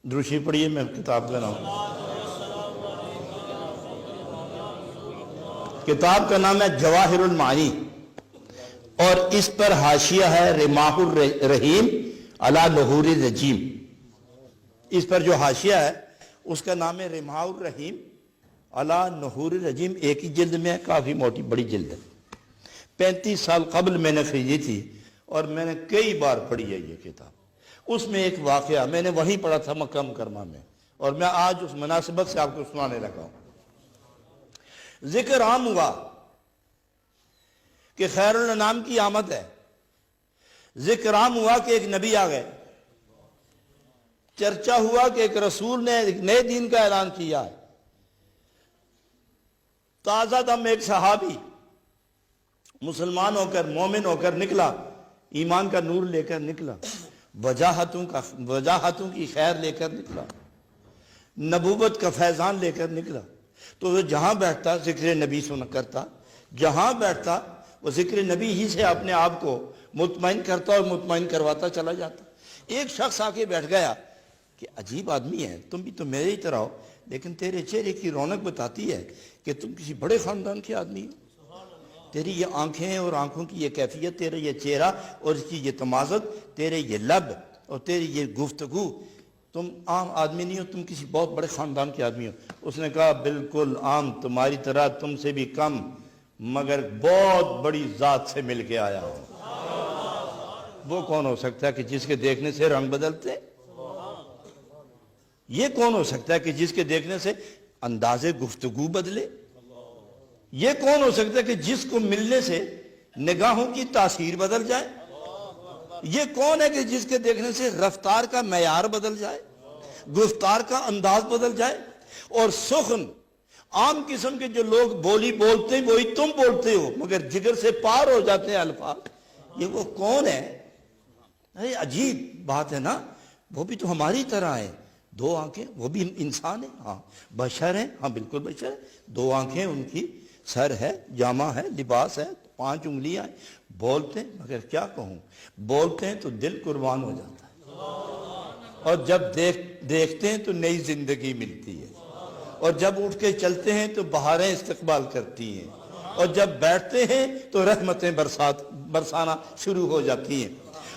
دروشی پڑھیے، میں کتاب کا نام، کتاب کا نام ہے جواہر المعانی، اور اس پر حاشیہ ہے رماح الرحیم علی نحور الرجیم۔ اس پر جو حاشیہ ہے اس کا نام ہے رماح الرحیم علی نحور الرجیم۔ ایک ہی جلد میں ہے، کافی موٹی بڑی جلد ہے، 35 سال قبل میں نے خریدی تھی اور میں نے کئی بار پڑھی ہے یہ کتاب۔ اس میں ایک واقعہ میں نے وہیں پڑھا تھا مکہ مکرمہ میں، اور میں آج اس مناسبت سے آپ کو سنانے لگا ہوں۔ ذکر عام ہوا کہ خیر الانام کی آمد ہے، ذکر عام ہوا کہ ایک نبی آ گئے، چرچا ہوا کہ ایک رسول نے ایک نئے دین کا اعلان کیا ہے۔ تازہ دم ایک صحابی مسلمان ہو کر، مومن ہو کر نکلا، ایمان کا نور لے کر نکلا، وجاہتوں کی خیر لے کر نکلا، نبوت کا فیضان لے کر نکلا، تو وہ جہاں بیٹھتا ذکر نبی سنا کرتا، جہاں بیٹھتا وہ ذکر نبی ہی سے اپنے آپ کو مطمئن کرتا اور مطمئن کرواتا چلا جاتا۔ ایک شخص آ کے بیٹھ گیا کہ عجیب آدمی ہے، تم بھی تو میرے ہی طرح ہو، لیکن تیرے چہرے کی رونق بتاتی ہے کہ تم کسی بڑے خاندان کے آدمی ہو۔ تیری یہ آنکھیں اور آنکھوں کی یہ کیفیت، تیرا یہ چہرہ اور اس کی یہ تمازت، تیرے یہ لب اور تیری یہ گفتگو، تم عام آدمی نہیں ہو، تم کسی بہت بڑے خاندان کے آدمی ہو۔ اس نے کہا بالکل عام، تمہاری طرح، تم سے بھی کم، مگر بہت بڑی ذات سے مل کے آیا ہوں۔ وہ کون ہو سکتا ہے کہ جس کے دیکھنے سے رنگ بدلتے؟ یہ کون ہو سکتا ہے کہ جس کے دیکھنے سے انداز گفتگو بدلے؟ یہ کون ہو سکتا ہے کہ جس کو ملنے سے نگاہوں کی تاثیر بدل جائے؟ یہ کون ہے کہ جس کے دیکھنے سے رفتار کا معیار بدل جائے، گفتار کا انداز بدل جائے؟ اور سخن عام قسم کے جو لوگ بولی بولتے ہیں وہی تم بولتے ہو، مگر جگر سے پار ہو جاتے ہیں الفاظ، یہ وہ کون ہے؟ ارے عجیب بات ہے نا، وہ بھی تو ہماری طرح ہے، دو آنکھیں، وہ بھی انسان ہے، ہاں بشر ہیں، ہاں بالکل بشر ہے، دو آنکھیں ان کی، سر ہے، جامہ ہے، لباس ہے، 5 انگلیاں ہیں، بولتے ہیں، مگر کیا کہوں، بولتے ہیں تو دل قربان ہو جاتا ہے، اور جب دیکھتے ہیں تو نئی زندگی ملتی ہے، اور جب اٹھ کے چلتے ہیں تو بہاریں استقبال کرتی ہیں، اور جب بیٹھتے ہیں تو رحمتیں برسانا شروع ہو جاتی ہیں۔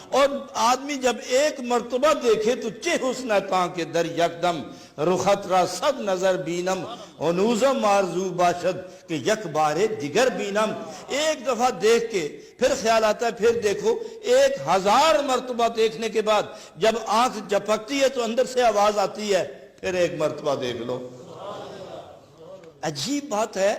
اور آدمی جب ایک مرتبہ دیکھے تو چہ حسن تاں کے در یکدم، رخت را صد نظر بینم، انوزم آرزو باشد کہ یک بارے دیگر بینم۔ ایک دفعہ دیکھ کے پھر خیال آتا ہے پھر دیکھو، 1000 مرتبہ دیکھنے کے بعد جب آنکھ جھپکتی ہے تو اندر سے آواز آتی ہے پھر ایک مرتبہ دیکھ لو۔ عجیب بات ہے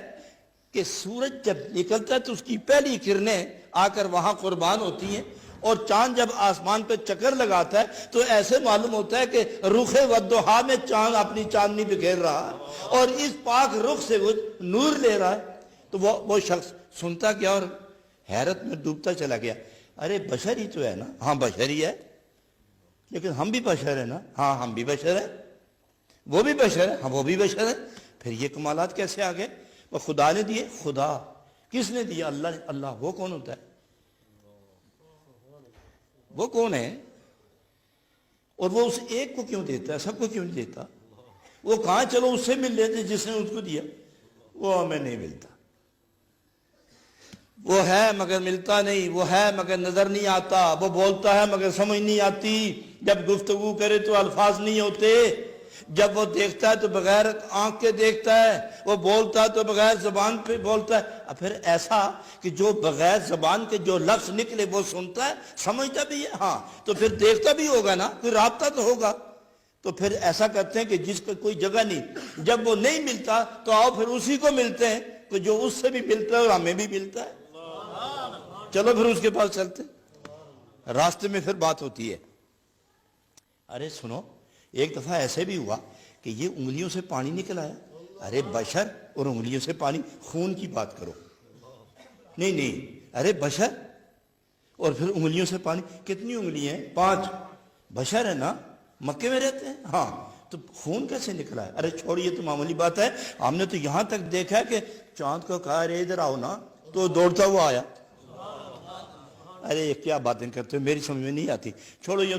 کہ سورج جب نکلتا ہے تو اس کی پہلی کرنیں آ کر وہاں قربان ہوتی ہیں، اور چاند جب آسمان پہ چکر لگاتا ہے تو ایسے معلوم ہوتا ہے کہ رخ والضحیٰ میں چاند اپنی چاندنی بکھیر رہا ہے، اور اس پاک رخ سے وہ نور لے رہا ہے۔ تو وہ شخص سنتا گیا اور حیرت میں ڈوبتا چلا گیا، ارے بشر ہی تو ہے نا، ہاں بشر ہی ہے، لیکن ہم بھی بشر ہیں نا، ہاں ہم بھی بشر ہیں، وہ بھی بشر ہے، ہاں وہ بھی بشر ہے، پھر یہ کمالات کیسے آ گئے؟ وہ خدا نے دیے۔ خدا کس نے دیا؟ اللہ نے۔ اللہ وہ کون ہوتا ہے؟ وہ کون ہے؟ اور وہ اس ایک کو کیوں دیتا ہے، سب کو کیوں نہیں دیتا؟ وہ کہاں چلو اس سے مل لیتے جس نے اس کو دیا، وہ ہمیں نہیں ملتا، وہ ہے مگر ملتا نہیں، وہ ہے مگر نظر نہیں آتا، وہ بولتا ہے مگر سمجھ نہیں آتی، جب گفتگو کرے تو الفاظ نہیں ہوتے، جب وہ دیکھتا ہے تو بغیر آنکھ کے دیکھتا ہے، وہ بولتا ہے تو بغیر زبان پہ بولتا ہے، پھر ایسا کہ جو بغیر زبان کے جو لفظ نکلے وہ سنتا ہے، سمجھتا بھی ہے، ہاں تو پھر دیکھتا بھی ہوگا نا، پھر رابطہ تو ہوگا۔ تو پھر ایسا کرتے ہیں کہ جس کو کوئی جگہ نہیں، جب وہ نہیں ملتا تو آؤ پھر اسی کو ملتے ہیں کہ جو اس سے بھی ملتا ہے اور ہمیں بھی ملتا ہے، چلو پھر اس کے پاس چلتے ہیں۔ راستے میں پھر بات ہوتی ہے، ارے سنو، ایک دفعہ ایسے بھی ہوا کہ یہ انگلیوں سے پانی نکل آیا، ارے بشر اور انگلیوں سے پانی، خون کی بات کرو، نہیں، ارے بشر اور پھر انگلیوں سے پانی، کتنی انگلی ہیں؟ 5، بشر ہے نا، مکے میں رہتے ہیں، ہاں تو خون کیسے نکلا ہے؟ ارے چھوڑیے تو معمولی بات ہے، ہم نے تو یہاں تک دیکھا ہے کہ چاند کو کہا ارے ادھر آؤ نا تو دوڑتا ہوا آیا، ارے یہ کیا باتیں کرتے ہو، میری سمجھ میں نہیں آتی، چھوڑو یہ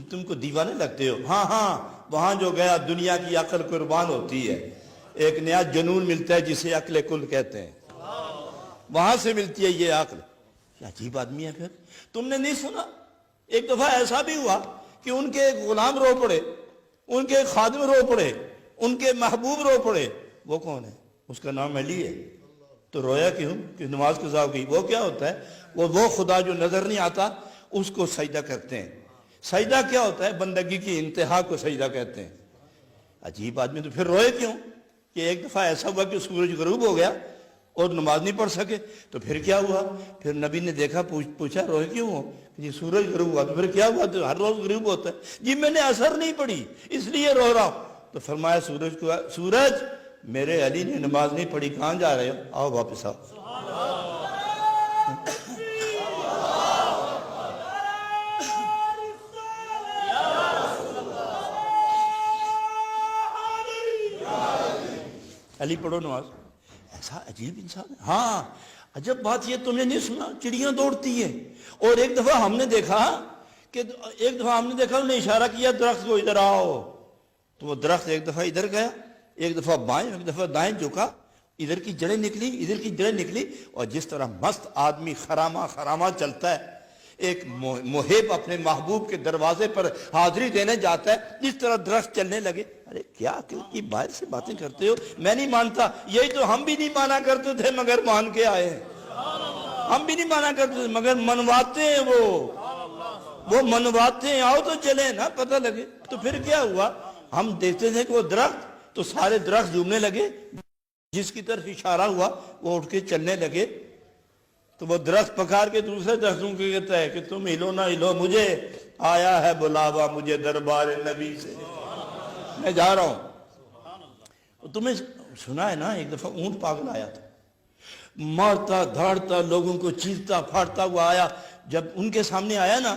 تم کو دیوانے لگتے ہو۔ ہاں ہاں، وہاں جو گیا دنیا کی عقل قربان ہوتی ہے، ایک نیا جنون ملتا ہے جسے عقل کل کہتے ہیں، وہاں سے ملتی ہے یہ عقل۔ یہ عجیب آدمی ہے۔ پھر تم نے نہیں سنا ایک دفعہ ایسا بھی ہوا کہ ان کے ایک غلام رو پڑے، ان کے ایک خادم رو پڑے، ان کے محبوب رو پڑے۔ وہ کون ہے؟ اس کا نام علی ہے۔ تو رویا کیوں کہ نماز قضا ہو گئی؟ وہ کیا ہوتا ہے؟ وہ خدا جو نظر نہیں آتا اس کو سجدہ کرتے ہیں۔ سجدہ کیا ہوتا ہے؟ بندگی کی انتہا کو سجدہ کہتے ہیں۔ عجیب آدمی۔ تو پھر روئے کیوں؟ کہ ایک دفعہ ایسا ہوا کہ سورج غروب ہو گیا اور نماز نہیں پڑھ سکے، تو پھر کیا ہوا؟ پھر نبی نے دیکھا، پوچھا روئے کیوں ہو؟ جی سورج غروب ہوا۔ تو پھر کیا ہوا؟ تو ہر روز غروب ہوتا ہے۔ جی میں نے اثر نہیں پڑھی اس لیے رو رہا ہوں۔ تو فرمایا سورج میرے علی نے نماز نہیں پڑھی، کہاں جا رہے ہو؟ آؤ واپس آؤ۔ علی پڑھو نماز۔ ایسا عجیب انسان ہے۔ ہاں عجب بات یہ تم نے نہیں سنا، چڑیاں دوڑتی ہیں۔ اور ایک دفعہ ہم نے دیکھا انہوں نے اشارہ کیا درخت کو ادھر آؤ، تو وہ درخت ایک دفعہ ادھر گیا، ایک دفعہ بائیں، ایک دفعہ دائیں جھکا، ادھر کی جڑیں نکلی، ادھر کی جڑیں نکلی۔ اور جس طرح مست آدمی خراما چلتا ہے، ایک محب اپنے محبوب کے دروازے پر حاضری دینے جاتا ہے، جس طرح درخت چلنے لگے۔ ارے کیا عقل کی باہر سے باتیں کرتے ہو؟ میں نہیں مانتا، یہی تو ہم بھی نہیں مانا کرتے تھے مگر مان کے آئے ہیں۔ ہم بھی نہیں مانا کرتے تھے مگر منواتے ہیں، وہ منواتے ہیں، آؤ تو چلیں نا، پتہ لگے۔ تو پھر کیا ہوا؟ ہم دیکھتے تھے کہ وہ درخت، تو سارے درخت جھومنے لگے، جس کی طرف اشارہ ہوا وہ اٹھ کے چلنے لگے۔ تو وہ درخت پکار کے دوسرے درختوں کو کہتا ہے کہ تم ہلو نہ ہلو، مجھے آیا ہے بلاوا، مجھے دربار نبی سے، میں جا رہا ہوں۔ تمہیں سنا ہے نا ایک دفعہ اونٹ پاگل آیا تھا، مارتا دھاڑتا لوگوں کو چیرتا پھاڑتا ہوا آیا۔ جب ان کے سامنے آیا نا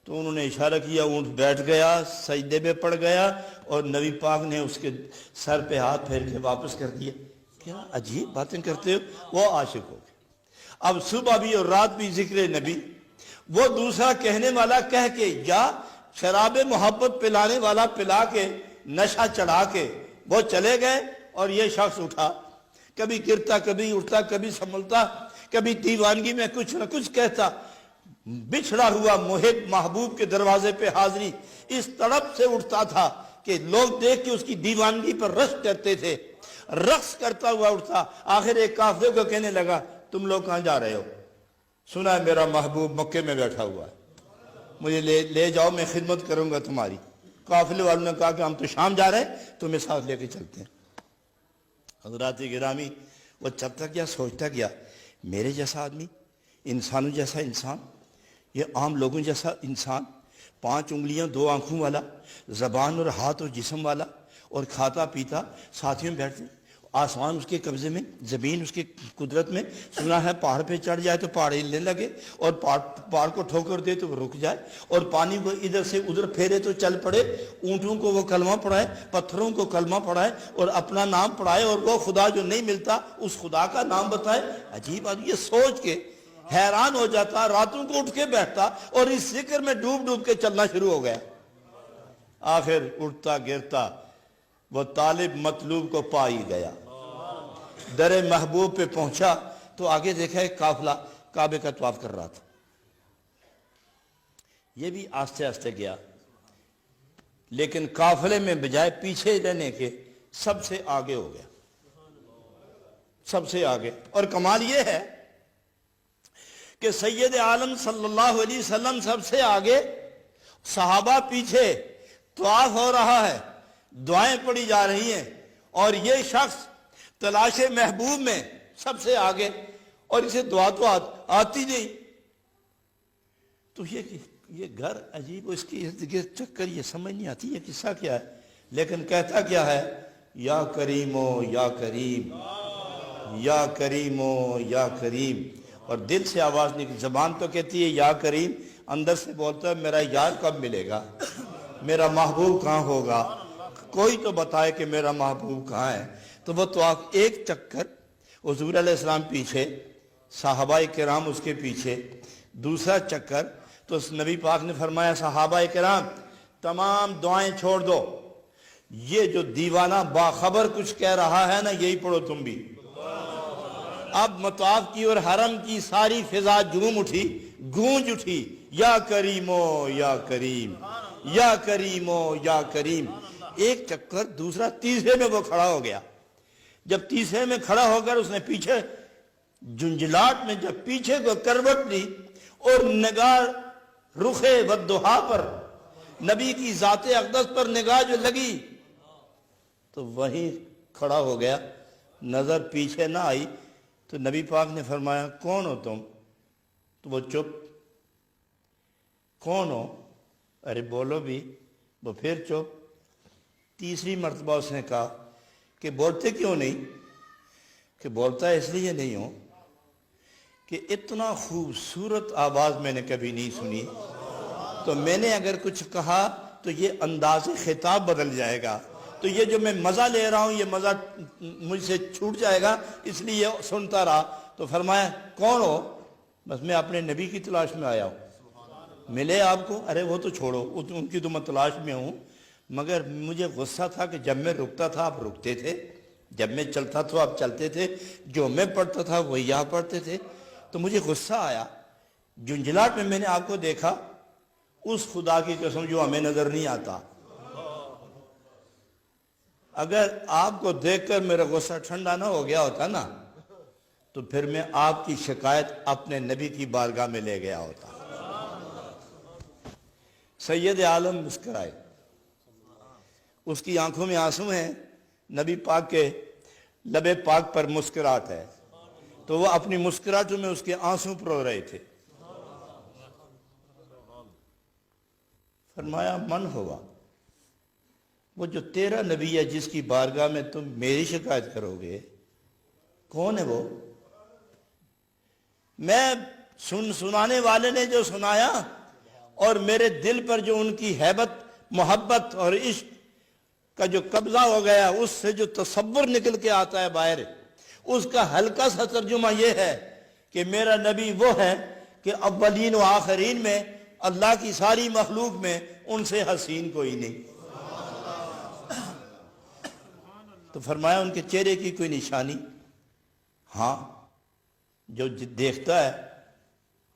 تو انہوں نے اشارہ کیا، اونٹ بیٹھ گیا، سجدے میں پڑ گیا، اور نبی پاک نے اس کے سر پہ ہاتھ پھیر کے واپس کر دیا۔ کیا عجیب باتیں کرتے ہو۔ وہ عاشق ہو گئے۔ اب صبح بھی اور رات بھی ذکر نبی۔ وہ دوسرا کہنے والا کہہ کے، یا شراب محبت پلانے والا پلا کے، نشہ چڑھا کے وہ چلے گئے، اور یہ شخص اٹھا، کبھی گرتا، کبھی اٹھتا، کبھی سنبھلتا، کبھی دیوانگی میں کچھ نہ کچھ کہتا۔ بچھڑا ہوا محب محبوب کے دروازے پہ حاضری اس تڑپ سے اٹھتا تھا کہ لوگ دیکھ کے اس کی دیوانگی پر رقص کرتے تھے، رقص کرتا ہوا اٹھتا۔ آخر ایک قافلے کو کہنے لگا، تم لوگ کہاں جا رہے ہو؟ سنا ہے میرا محبوب مکے میں بیٹھا ہوا ہے، مجھے لے جاؤ، میں خدمت کروں گا تمہاری۔ قافلے والوں نے کہا کہ ہم تو شام جا رہے ہیں، تمہیں ساتھ لے کے چلتے ہیں۔ حضرات گرامی، وہ چلتا گیا، سوچتا گیا، میرے جیسا آدمی، انسانوں جیسا انسان، یہ عام لوگوں جیسا انسان، 5 انگلیاں 2 آنکھوں والا، زبان اور ہاتھ اور جسم والا، اور کھاتا پیتا، ساتھیوں میں بیٹھتے، آسمان اس کے قبضے میں، زمین اس کی قدرت میں۔ سنا ہے پہاڑ پہ چڑھ جائے تو پہاڑ ہلنے لگے، اور پہاڑ کو ٹھوکر دے تو وہ رک جائے، اور پانی کو ادھر سے ادھر پھیرے تو چل پڑے، اونٹوں کو وہ کلمہ پڑھائے، پتھروں کو کلمہ پڑھائے، اور اپنا نام پڑھائے، اور وہ خدا جو نہیں ملتا اس خدا کا نام بتائے۔ عجیب آدمی، یہ سوچ کے حیران ہو جاتا، راتوں کو اٹھ کے بیٹھتا، اور اس ذکر میں ڈوب ڈوب کے چلنا شروع ہو گیا۔ آخر اٹھتا گرتا وہ طالب مطلوب کو پا ہی گیا، در محبوب پہ پہنچا تو آگے دیکھا ایک قافلہ کعبے کا طواف کر رہا تھا۔ یہ بھی آہستہ آہستہ گیا، لیکن قافلے میں بجائے پیچھے رہنے کے سب سے آگے ہو گیا، سب سے آگے۔ اور کمال یہ ہے کہ سید عالم صلی اللہ علیہ وسلم سب سے آگے، صحابہ پیچھے، طواف ہو رہا ہے، دعائیں پڑھی جا رہی ہیں، اور یہ شخص تلاش محبوب میں سب سے آگے، اور اسے دعا تو آتی نہیں۔ تو یہ گھر عجیب، اس کی ارد گرد چکر، یہ سمجھ نہیں آتی یہ قصہ کیا ہے، لیکن کہتا کیا ہے؟ یا کریمو یا کریم، یا کریمو یا کریم۔ اور دل سے آواز نکلی، زبان تو کہتی ہے یا کریم، اندر سے بولتا ہے میرا یار کب ملے گا، میرا محبوب کہاں ہوگا، کوئی تو بتائے کہ میرا محبوب کہاں ہے۔ تو وہ طواف ایک چکر، حضور علیہ السلام پیچھے، صحابہ کرام اس کے پیچھے، دوسرا چکر تو نبی پاک نے فرمایا صحابہ کرام تمام دعائیں چھوڑ دو، یہ جو دیوانہ باخبر کچھ کہہ رہا ہے نا یہی پڑھو تم بھی۔ اب مطاف کی اور حرم کی ساری فضا جھوم اٹھی، گونج اٹھی، یا کریمو یا کریم، یا کریمو یا کریم۔ ایک چکر، دوسرا، تیسرے میں وہ کھڑا ہو گیا۔ جب تیسرے میں کھڑا ہو کر اس نے پیچھے جنجلاٹ میں جب پیچھے کو کروٹ لی اور نگاہ رخ والضحیٰ پر، نبی کی ذات اقدس پر نگاہ جو لگی تو وہیں کھڑا ہو گیا، نظر پیچھے نہ آئی۔ تو نبی پاک نے فرمایا کون ہو تم؟ تو وہ چپ، کون ہو؟ ارے بولو بھی، وہ پھر چپ۔ تیسری مرتبہ اس نے کہا کہ بولتے کیوں نہیں؟ کہ بولتا اس لیے نہیں ہوں کہ اتنا خوبصورت آواز میں نے کبھی نہیں سنی، تو میں نے اگر کچھ کہا تو یہ انداز خطاب بدل جائے گا، تو یہ جو میں مزہ لے رہا ہوں یہ مزہ مجھ سے چھوٹ جائے گا، اس لیے سنتا رہا۔ تو فرمایا کون ہو؟ بس میں اپنے نبی کی تلاش میں آیا ہوں، ملے آپ کو؟ ارے وہ تو چھوڑو، ان کی تو میں تلاش میں ہوں، مگر مجھے غصہ تھا کہ جب میں رکتا تھا آپ رکتے تھے، جب میں چلتا تھا آپ چلتے تھے، جو میں پڑھتا تھا وہی آپ پڑھتے تھے، تو مجھے غصہ آیا۔ جنجلاٹ میں نے آپ کو دیکھا، اس خدا کی قسم جو ہمیں نظر نہیں آتا۔ اگر آپ کو دیکھ کر میرا غصہ ٹھنڈا نہ ہو گیا ہوتا نا تو پھر میں آپ کی شکایت اپنے نبی کی بارگاہ میں لے گیا ہوتا۔ سید عالم مسکرائے، اس کی آنکھوں میں آنسو ہیں، نبی پاک کے لب پاک پر مسکراہٹ ہے، تو وہ اپنی مسکراہٹوں میں اس کے آنسو پرو رہے تھے۔ فرمایا من ہوا، وہ جو تیرا نبی ہے جس کی بارگاہ میں تم میری شکایت کرو گے، کون ہے وہ؟ میں سنانے والے نے جو سنایا اور میرے دل پر جو ان کی ہیبت، محبت اور عشق کا جو قبضہ ہو گیا، اس سے جو تصور نکل کے آتا ہے باہر، اس کا ہلکا سا ترجمہ یہ ہے کہ میرا نبی وہ ہے کہ اولین و آخرین میں، اللہ کی ساری مخلوق میں ان سے حسین کوئی نہیں۔ تو فرمایا ان کے چہرے کی کوئی نشانی؟ ہاں، جو دیکھتا ہے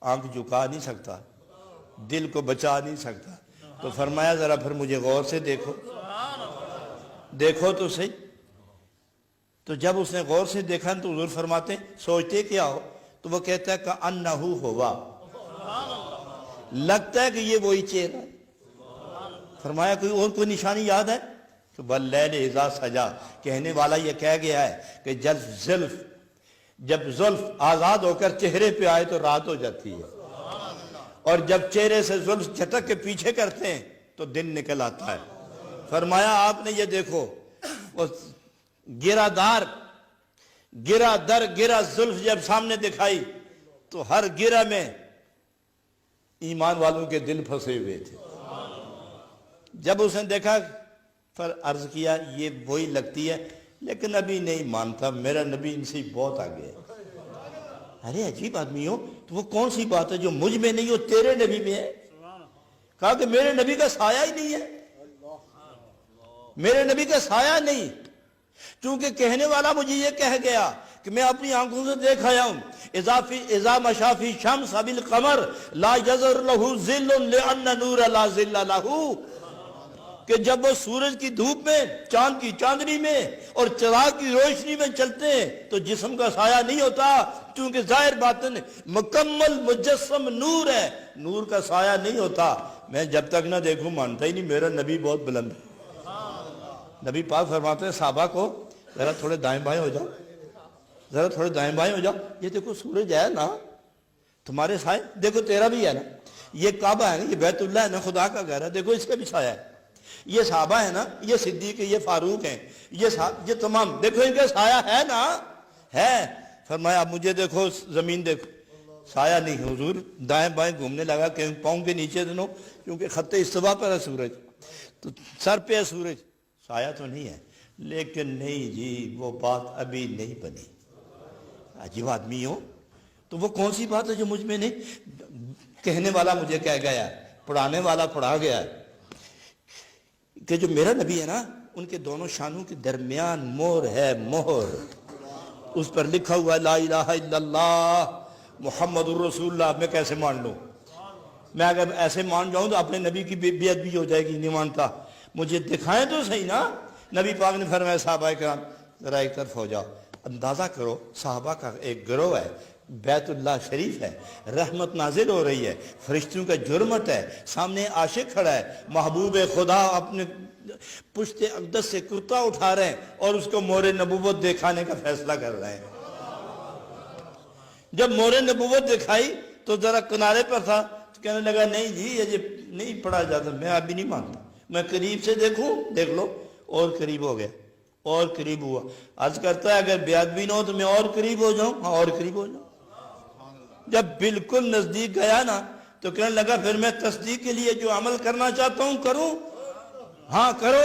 آنکھ جھکا نہیں سکتا، دل کو بچا نہیں سکتا۔ تو فرمایا ذرا پھر مجھے غور سے دیکھو، دیکھو تو صحیح۔ تو جب اس نے غور سے دیکھا تو حضور فرماتے سوچتے کیا ہو؟ تو وہ کہتا ہے کَأَنَّهُ هُوَ، لگتا ہے کہ یہ وہی چہرہ ہے۔ فرمایا کوئی اور کوئی نشانی یاد ہے؟ کہ وَاللَّيْلِ إِذَا سَجَا، کہنے والا یہ کہہ گیا ہے کہ جب زلف آزاد ہو کر چہرے پہ آئے تو رات ہو جاتی ہے، اور جب چہرے سے زلف جھٹک کے پیچھے کرتے ہیں تو دن نکل آتا ہے۔ فرمایا آپ نے یہ دیکھو، وہ گرا زلف جب سامنے دکھائی تو ہر گرہ میں ایمان والوں کے دل پھنسے ہوئے تھے۔ جب اس نے دیکھا پھر عرض کیا یہ وہی لگتی ہے، لیکن ابھی نہیں مانتا، میرا نبی ان سے بہت آگے ہے۔ ارے عجیب آدمی ہو، تو وہ کون سی بات ہے جو مجھ میں نہیں ہو تیرے نبی میں ہے؟ کہا کہ میرے نبی کا سایہ ہی نہیں ہے، میرے نبی کا سایہ نہیں، چونکہ کہنے والا مجھے یہ کہہ گیا کہ میں اپنی آنکھوں سے دیکھ آیا ہوں، اذا مشا فی شمس بالقمر لا یظہر لہ ظل لأن نور لا ظل لہ، کہ جب وہ سورج کی دھوپ میں، چاند کی چاندنی میں اور چراغ کی روشنی میں چلتے ہیں تو جسم کا سایہ نہیں ہوتا، چونکہ ظاہر باطن مکمل مجسم نور ہے، نور کا سایہ نہیں ہوتا۔ میں جب تک نہ دیکھوں مانتا ہی نہیں، میرا نبی بہت بلند ہے۔ نبی پاک فرماتے ہیں صحابہ کو ذرا تھوڑے دائیں بائیں ہو جاؤ، ذرا تھوڑے دائیں بائیں ہو جاؤ، یہ دیکھو سورج ہے نا تمہارے سائے، دیکھو تیرا بھی ہے نا، یہ کعبہ ہے نا، یہ بیت اللہ ہے نا، خدا کا گھر ہے، دیکھو اس کا بھی سایہ ہے، یہ صحابہ ہے نا، یہ صدیق، یہ فاروق ہیں، یہ تمام، دیکھو ان کا سایہ ہے نا، ہے۔ فرمایا اب مجھے دیکھو، زمین دیکھو، سایہ نہیں۔ حضور دائیں بائیں گھومنے لگا کہ پاؤں کے نیچے دنوں، کیونکہ خط استوا پر ہے سورج، تو سر پہ ہے سورج، سایہ تو نہیں ہے، لیکن نہیں جی وہ بات ابھی نہیں بنی۔ عجیب آدمی ہو، تو وہ کون سی بات ہے جو مجھ میں نہیں؟ کہنے والا مجھے کہہ گیا ہے، پڑھانے والا پڑھا گیا ہے کہ جو میرا نبی ہے نا، ان کے دونوں شانوں کے درمیان مہر ہے، مہر، اس پر لکھا ہوا لا الہ الا اللہ محمد الرسول اللہ۔ میں کیسے مان لوں؟ میں اگر ایسے مان جاؤں تو اپنے نبی کی بے ادبی ہو جائے گی، نہیں مانتا۔ مجھے دکھائیں تو صحیح نا۔ نبی پاک نے فرمایا صحابہ کرام ذرا ایک طرف ہو جاؤ، اندازہ کرو صحابہ کا ایک گروہ ہے، بیت اللہ شریف ہے، رحمت نازل ہو رہی ہے، فرشتوں کا جرمت ہے، سامنے عاشق کھڑا ہے، محبوب خدا اپنے پشت اقدس سے کرتا اٹھا رہے ہیں اور اس کو مہر نبوت دکھانے کا فیصلہ کر رہے ہیں۔ جب مہر نبوت دکھائی تو ذرا کنارے پر تھا، تو کہنے لگا نہیں جی یہ نہیں پڑھا جاتا، میں ابھی نہیں مانتا، میں قریب سے دیکھوں، دیکھ لو، اور قریب ہو گیا، اور قریب ہوا۔ عرض کرتا ہے اگر بے ادبی نہ ہو تو میں اور قریب ہو جاؤں، ہاں اور قریب ہو جاؤں۔ جب بالکل نزدیک گیا نا تو کہنے لگا پھر میں تصدیق کے لیے جو عمل کرنا چاہتا ہوں کروں؟ ہاں کرو۔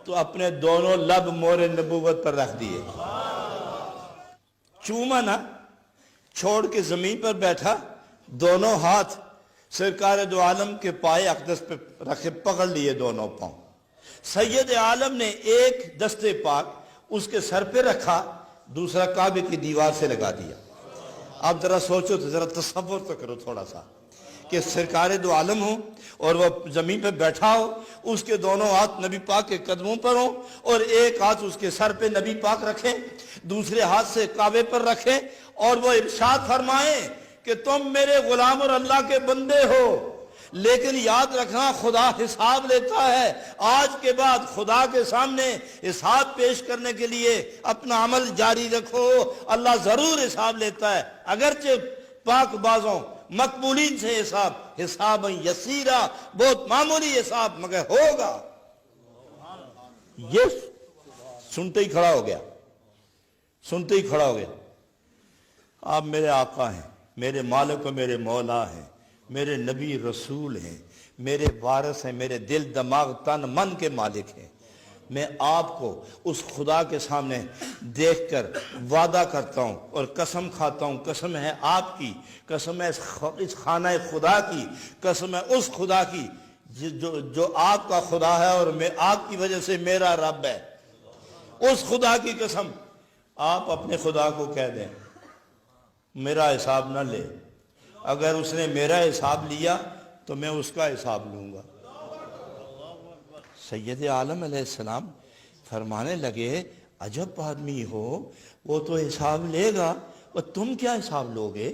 تو اپنے دونوں لب مہر نبوت پر رکھ دیے، چوما نا، چھوڑ کے زمین پر بیٹھا، دونوں ہاتھ سرکار دو عالم کے پائے اقدس پہ رکھے، پکڑ لیے دونوں پاؤں۔ سید عالم نے ایک دستے پاک اس کے سر پہ رکھا، دوسرا کعبے کی دیوار سے لگا دیا۔ آپ ذرا سوچو تو ذرا تصور تو کرو تھوڑا سا کہ سرکار دو عالم ہو اور وہ زمین پہ بیٹھا ہو، اس کے دونوں ہاتھ نبی پاک کے قدموں پر ہوں اور ایک ہاتھ اس کے سر پہ نبی پاک رکھیں، دوسرے ہاتھ سے کعبے پر رکھیں اور وہ ارشاد فرمائیں کہ تم میرے غلام اور اللہ کے بندے ہو، لیکن یاد رکھنا خدا حساب لیتا ہے۔ آج کے بعد خدا کے سامنے حساب پیش کرنے کے لیے اپنا عمل جاری رکھو، اللہ ضرور حساب لیتا ہے، اگرچہ پاک بازوں مقبولین سے حساب یسیرہ، بہت معمولی حساب، مگر ہوگا۔ یہ سنتے ہی کھڑا ہو گیا، سنتے ہی کھڑا ہو گیا۔ آپ میرے آقا ہیں، میرے مالک و میرے مولا ہیں، میرے نبی رسول ہیں، میرے وارث ہیں، میرے دل دماغ تن من کے مالک ہیں۔ میں آپ کو اس خدا کے سامنے دیکھ کر وعدہ کرتا ہوں اور قسم کھاتا ہوں، قسم ہے آپ کی، قسم ہے اس خانہ خدا کی، قسم ہے اس خدا کی جو آپ کا خدا ہے اور میں آپ کی وجہ سے میرا رب ہے، اس خدا کی قسم۔ آپ اپنے خدا کو کہہ دیں میرا حساب نہ لے، اگر اس نے میرا حساب لیا تو میں اس کا حساب لوں گا۔ سید عالم علیہ السلام فرمانے لگے عجب آدمی ہو، وہ تو حساب لے گا، اور تم کیا حساب لوگے؟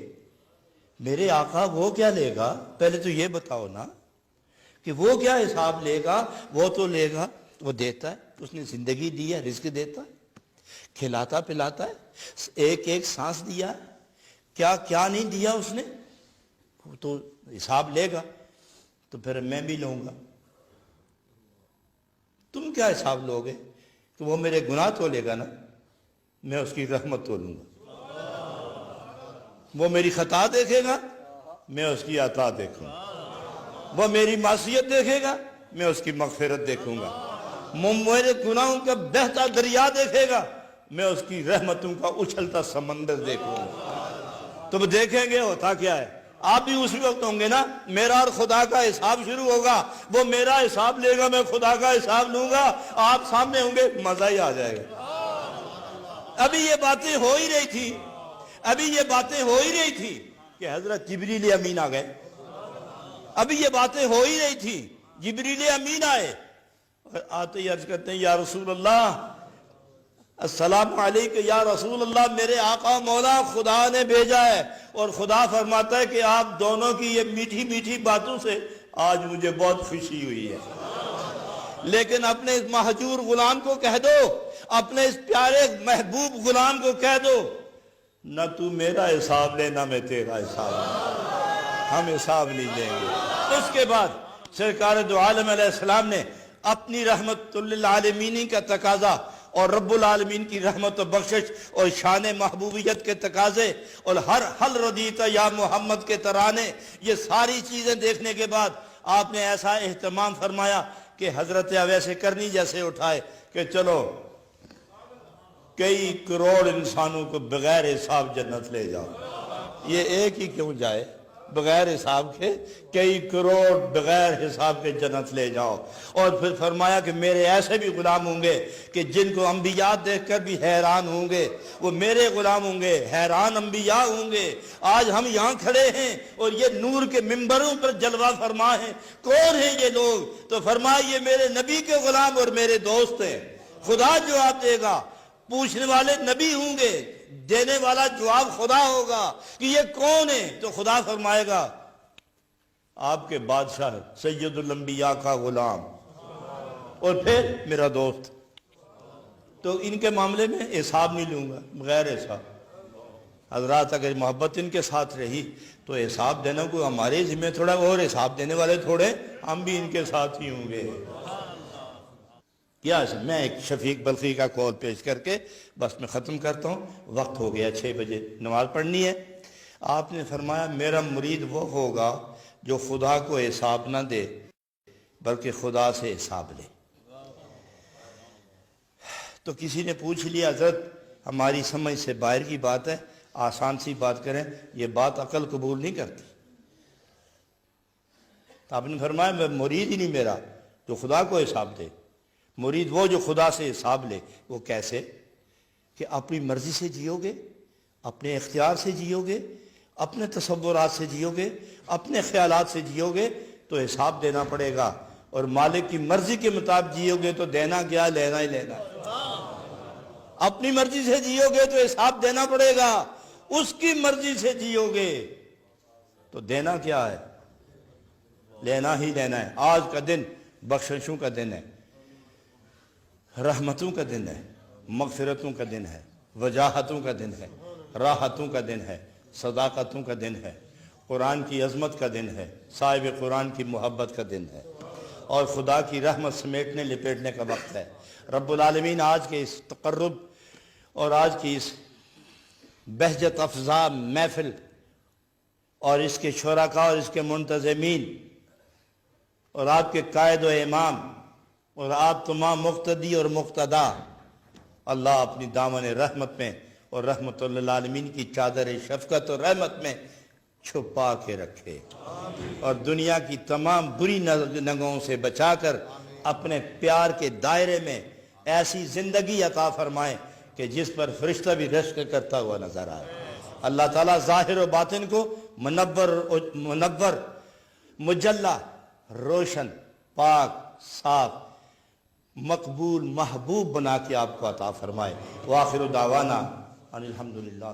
میرے آقا وہ کیا لے گا؟ پہلے تو یہ بتاؤ نا کہ وہ کیا حساب لے گا؟ وہ تو لے گا، وہ دیتا ہے، اس نے زندگی دی ہے، رزق دیتا ہے، کھلاتا پلاتا ہے، ایک ایک سانس دیا ہے، کیا کیا نہیں دیا اس نے، وہ تو حساب لے گا، تو پھر میں بھی لوں گا۔ تم کیا حساب لوگے؟ کہ وہ میرے گناہ تو لے گا نا، میں اس کی رحمت تو لوں گا۔ وہ میری خطا دیکھے گا، میں اس کی عطا دیکھوں گا۔ وہ میری معصیت دیکھے گا، میں اس کی مغفرت دیکھوں گا۔ وہ میرے گناہوں کا بہتا دریا دیکھے گا، میں اس کی رحمتوں کا اچھلتا سمندر دیکھوں گا۔ تو وہ دیکھیں گے ہوتا کیا ہے۔ آپ بھی اسی وقت ہوں گے نا، میرا اور خدا کا حساب شروع ہوگا، وہ میرا حساب لے گا، میں خدا کا حساب لوں گا، آپ سامنے ہوں گے، مزہ ہی آ جائے گا۔ ابھی یہ باتیں ہو ہی رہی تھی، ابھی یہ باتیں ہو ہی رہی تھی کہ حضرت جبریل امین آ گئے۔ ابھی یہ باتیں ہو ہی رہی تھی، جبریل امین آئے اور آتے ہی عرض کرتے ہیں یا رسول اللہ، السلام علیکم یا رسول اللہ، میرے آقا مولا خدا نے بھیجا ہے، اور خدا فرماتا ہے کہ آپ دونوں کی یہ میٹھی میٹھی باتوں سے آج مجھے بہت خوشی ہوئی ہے، لیکن اپنے اس مہجور غلام کو کہہ دو، اپنے اس پیارے محبوب غلام کو کہہ دو، نہ تو میرا حساب لے نہ میں تیرا حساب لے، ہم حساب نہیں لیں گے۔ اس کے بعد سرکار دو عالم علیہ السلام نے اپنی رحمت للعالمین کا تقاضا اور رب العالمین کی رحمت و بخشش اور شان محبوبیت کے تقاضے اور ہر حل ردیت یا محمد کے ترانے، یہ ساری چیزیں دیکھنے کے بعد آپ نے ایسا اہتمام فرمایا کہ حضرت اویس کرنی جیسے اٹھائے کہ چلو کئی کروڑ انسانوں کو بغیر حساب جنت لے جاؤ۔ یہ ایک ہی کیوں جائے بغیر حساب کے؟ کئی کروڑ بغیر حساب کے جنت لے جاؤ۔ اور پھر فرمایا کہ میرے ایسے بھی غلام ہوں گے کہ جن کو انبیاء دیکھ کر بھی حیران ہوں گے، وہ میرے غلام ہوں گے، حیران انبیاء ہوں گے۔ آج ہم یہاں کھڑے ہیں اور یہ نور کے ممبروں پر جلوہ فرما ہیں، کون ہیں یہ لوگ؟ تو فرمایا یہ میرے نبی کے غلام اور میرے دوست ہیں۔ خدا جواب دے گا، پوچھنے والے نبی ہوں گے، دینے والا جواب خدا ہوگا کہ یہ کون ہے؟ تو خدا فرمائے گا آپ کے بادشاہ سید الانبیاء کا غلام اور پھر میرا دوست۔ تو ان کے معاملے میں حساب نہیں لوں گا، بغیر حساب۔ حضرات اگر محبت ان کے ساتھ رہی تو حساب دینا کوئی ہمارے ذمہ تھوڑا، اور حساب دینے والے تھوڑے، ہم بھی ان کے ساتھ ہی ہوں گے۔ میں ایک شفیق بلخی کا قول پیش کر کے بس میں ختم کرتا ہوں، وقت ہو گیا 6 بجے نماز پڑھنی ہے۔ آپ نے فرمایا میرا مرید وہ ہوگا جو خدا کو حساب نہ دے بلکہ خدا سے حساب لے۔ تو کسی نے پوچھ لیا حضرت ہماری سمجھ سے باہر کی بات ہے، آسان سی بات کریں، یہ بات عقل قبول نہیں کرتی۔ تو آپ نے فرمایا میں مرید ہی نہیں میرا جو خدا کو حساب دے، مرید وہ جو خدا سے حساب لے۔ وہ کیسے؟ کہ اپنی مرضی سے جیو گے، اپنے اختیار سے جیو گے، اپنے تصورات سے جیو گے، اپنے خیالات سے جیو گے تو حساب دینا پڑے گا، اور مالک کی مرضی کے مطابق جیو گے تو دینا کیا؟ لینا ہی لینا۔ اپنی مرضی سے جیو گے تو حساب دینا پڑے گا، اس کی مرضی سے جیو گے تو دینا کیا ہے؟ لینا ہی لینا ہے۔ آج کا دن بخششوں کا دن ہے، رحمتوں کا دن ہے، مغفرتوں کا دن ہے، وجاہتوں کا دن ہے، راحتوں کا دن ہے، صداقتوں کا دن ہے، قرآن کی عظمت کا دن ہے، صاحب قرآن کی محبت کا دن ہے، اور خدا کی رحمت سمیٹنے لپیٹنے کا وقت ہے۔ رب العالمین آج کے اس تقرب اور آج کی اس بہجت افزا محفل اور اس کے شرکاء اور اس کے منتظمین اور آپ کے قائد و امام اور آپ تمام مقتدی اور مقتدا، اللہ اپنی دامن رحمت میں اور رحمت للعالمین کی چادر شفقت اور رحمت میں چھپا کے رکھے، اور دنیا کی تمام بری نگہوں سے بچا کر اپنے پیار کے دائرے میں ایسی زندگی عطا فرمائے کہ جس پر فرشتہ بھی رشک کرتا ہوا نظر آئے۔ اللہ تعالیٰ ظاہر و باطن کو منور، مجلہ، روشن، پاک، صاف، مقبول، محبوب بنا کے آپ کو عطا فرمائے۔ وآخر دعوانا ان الحمدللہ۔